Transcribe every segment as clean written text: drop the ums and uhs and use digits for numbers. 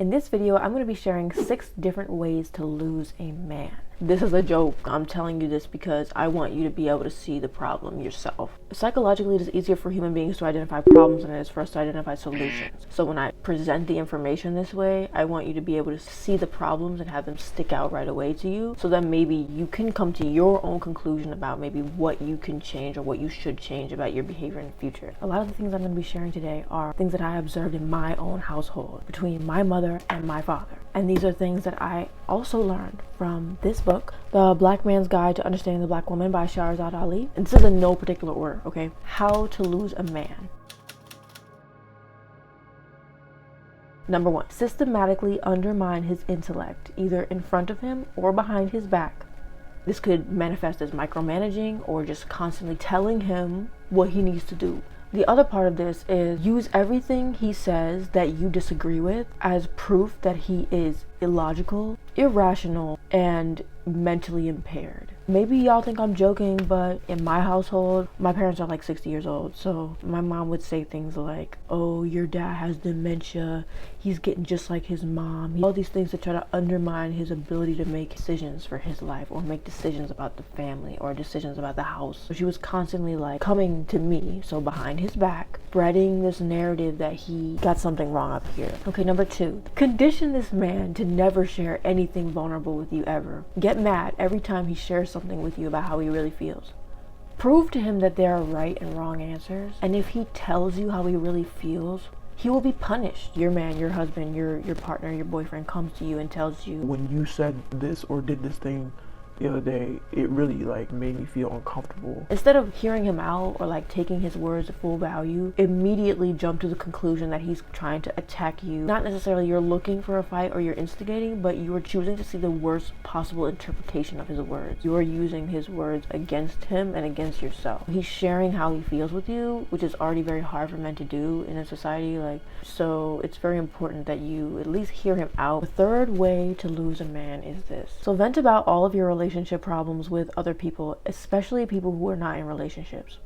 In this video, I'm going to be sharing 6 different ways to lose a man. This is a joke. I'm telling you this because I want you to be able to see the problem yourself. Psychologically, it is easier for human beings to identify problems than it is for us to identify solutions. So when I present the information this way, I want you to be able to see the problems and have them stick out right away to you, so that maybe you can come to your own conclusion about maybe what you can change or what you should change about your behavior in the future. A lot of the things I'm going to be sharing today are things that I observed in my own household between my mother and my father. And these are things that I also learned from this book, The Black Man's Guide to Understanding the Black Woman by Shahrazad Ali. And this is in no particular order, okay? How to lose a man. Number 1, systematically undermine his intellect, either in front of him or behind his back. This could manifest as micromanaging or just constantly telling him what he needs to do. The other part of this is use everything he says that you disagree with as proof that he is illogical, irrational, and mentally impaired. Maybe y'all think I'm joking, but in my household, my parents are like 60 years old, so my mom would say things like, oh, your dad has dementia, he's getting just like his mom. All these things to try to undermine his ability to make decisions for his life or make decisions about the family or decisions about the house. So she was constantly like coming to me, so behind his back, spreading this narrative that he got something wrong up here. Okay, number 2, condition this man to never share anything vulnerable with you ever. Get mad every time he shares something with you about how he really feels. Prove to him that there are right and wrong answers, and if he tells you how he really feels, he will be punished. Your man, your husband, your partner, your boyfriend comes to you and tells you, when you said this or did this thing the other day, it really made me feel uncomfortable. Instead of hearing him out or taking his words at full value, immediately jump to the conclusion that he's trying to attack you. Not necessarily you're looking for a fight or you're instigating, but you are choosing to see the worst possible interpretation of his words. You are using his words against him and against yourself. He's sharing how he feels with you, which is already very hard for men to do in a society. So it's very important that you at least hear him out. The third way to lose a man is this. So vent about all of your relationship problems with other people, especially people who are not in relationships.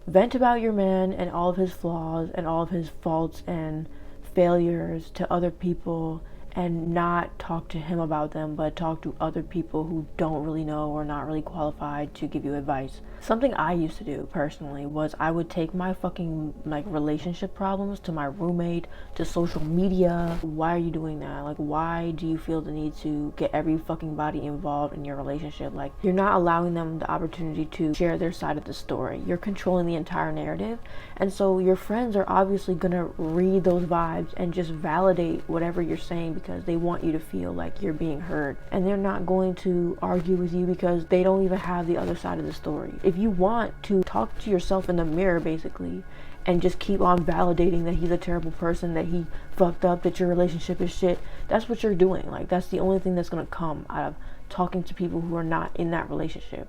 Vent about your man and all of his flaws and all of his faults and failures to other people, and not talk to him about them, but talk to other people who don't really know or not really qualified to give you advice. Something I used to do personally was I would take my fucking relationship problems to my roommate, to social media. Why are you doing that? Why do you feel the need to get every fucking body involved in your relationship? You're not allowing them the opportunity to share their side of the story. You're controlling the entire narrative, and so your friends are obviously gonna read those vibes and just validate whatever you're saying because they want you to feel like you're being heard, and they're not going to argue with you because they don't even have the other side of the story. If you want to talk to yourself in the mirror basically and just keep on validating that he's a terrible person, that he fucked up, that your relationship is shit, that's what you're doing. That's the only thing that's going to come out of talking to people who are not in that relationship.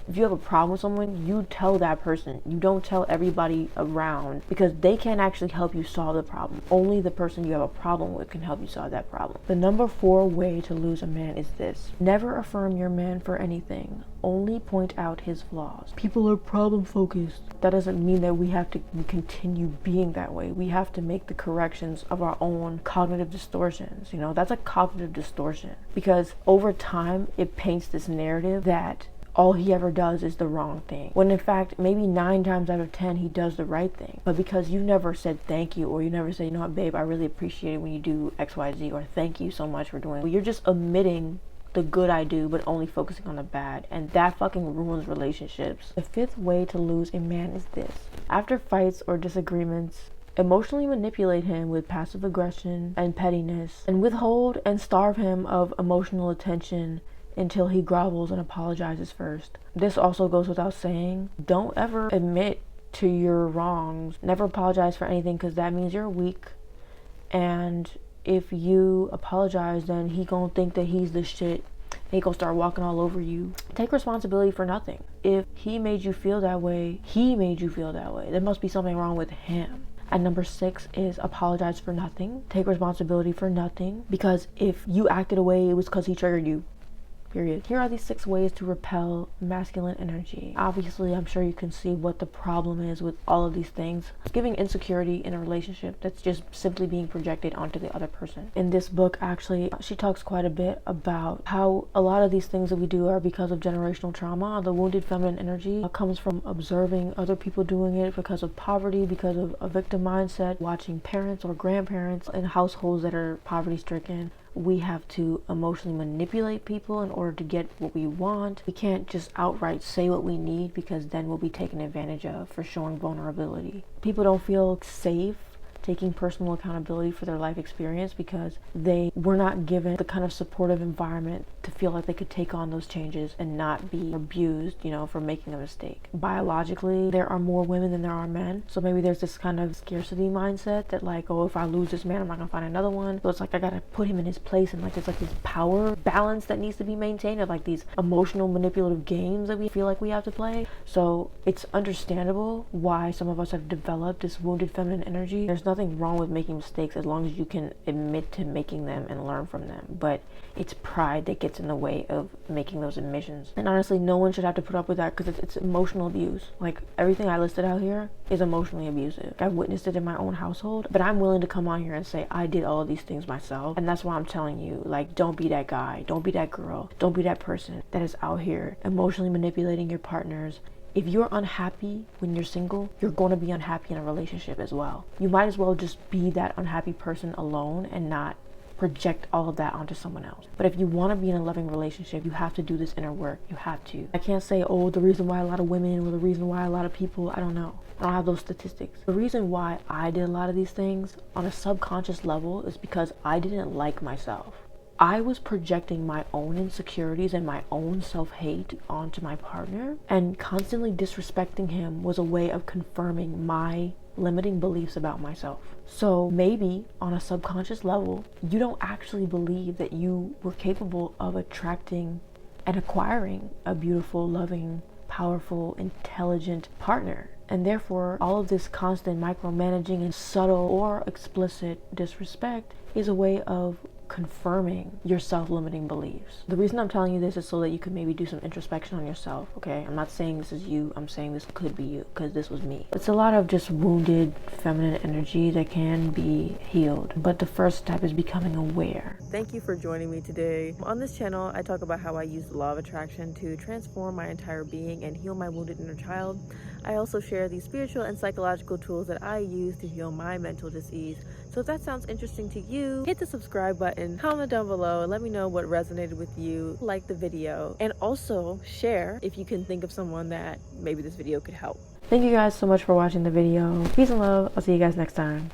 If you have a problem with someone, you tell that person. You don't tell everybody around, because they can't actually help you solve the problem. Only the person you have a problem with can help you solve that problem. The number 4 way to lose a man is this. Never affirm your man for anything. Only point out his flaws. People are problem focused. That doesn't mean that we have to continue being that way. We have to make the corrections of our own cognitive distortions. That's a cognitive distortion, because over time it paints this narrative that all he ever does is the wrong thing, when in fact maybe 9 times out of 10 he does the right thing. But because you never said thank you, or you never say, you know what, babe, I really appreciate it when you do XYZ, or thank you so much for doing it, you're just omitting the good I do but only focusing on the bad, and that fucking ruins relationships. The 5th way to lose a man is this. After fights or disagreements, emotionally manipulate him with passive aggression and pettiness, and withhold and starve him of emotional attention until he grovels and apologizes first. This also goes without saying. Don't ever admit to your wrongs. Never apologize for anything, because that means you're weak. And if you apologize, then he gonna think that he's the shit, and he gonna start walking all over you. Take responsibility for nothing. If he made you feel that way, he made you feel that way. There must be something wrong with him. And number 6 is apologize for nothing. Take responsibility for nothing, because if you acted away, it was because he triggered you. period. Here are these 6 ways to repel masculine energy. Obviously, I'm sure you can see what the problem is with all of these things. It's giving insecurity in a relationship that's just simply being projected onto the other person. In this book, actually, she talks quite a bit about how a lot of these things that we do are because of generational trauma. The wounded feminine energy comes from observing other people doing it, because of poverty, because of a victim mindset, watching parents or grandparents in households that are poverty stricken. We have to emotionally manipulate people in order to get what we want. We can't just outright say what we need, because then we'll be taken advantage of for showing vulnerability. People don't feel safe taking personal accountability for their life experience because they were not given the kind of supportive environment to feel like they could take on those changes and not be abused, for making a mistake. Biologically, there are more women than there are men. So maybe there's this kind of scarcity mindset that like, oh, if I lose this man, I'm not gonna find another one. So it's like I gotta put him in his place, and like there's like this power balance that needs to be maintained, of like these emotional manipulative games that we feel like we have to play. So it's understandable why some of us have developed this wounded feminine energy. There's nothing wrong with making mistakes as long as you can admit to making them and learn from them, but it's pride that gets in the way of making those admissions. And honestly, no one should have to put up with that, because it's emotional abuse. Like everything I listed out here is emotionally abusive. I've witnessed it in my own household, but I'm willing to come on here and say I did all of these things myself. And that's why I'm telling you, like, don't be that guy, don't be that girl, don't be that person that is out here emotionally manipulating your partners. If you're unhappy when you're single, you're going to be unhappy in a relationship as well. You might as well just be that unhappy person alone and not project all of that onto someone else. But if you want to be in a loving relationship, you have to do this inner work. You have to. I can't say, oh, the reason why a lot of women or the reason why a lot of people, I don't know. I don't have those statistics. The reason why I did a lot of these things on a subconscious level is because I didn't like myself. I was projecting my own insecurities and my own self-hate onto my partner, and constantly disrespecting him was a way of confirming my limiting beliefs about myself. So maybe on a subconscious level, you don't actually believe that you were capable of attracting and acquiring a beautiful, loving, powerful, intelligent partner. And therefore, all of this constant micromanaging and subtle or explicit disrespect is a way of confirming your self-limiting beliefs. The reason I'm telling you this is so that you can maybe do some introspection on yourself, okay? I'm not saying this is you, I'm saying this could be you, because this was me. It's a lot of just wounded feminine energy that can be healed, but the first step is becoming aware. Thank you for joining me today. On this channel, I talk about how I use the law of attraction to transform my entire being and heal my wounded inner child. I also share these spiritual and psychological tools that I use to heal my mental disease. So if that sounds interesting to you, hit the subscribe button, comment down below, and let me know what resonated with you, like the video, and also share if you can think of someone that maybe this video could help. Thank you guys so much for watching the video. Peace and love. I'll see you guys next time.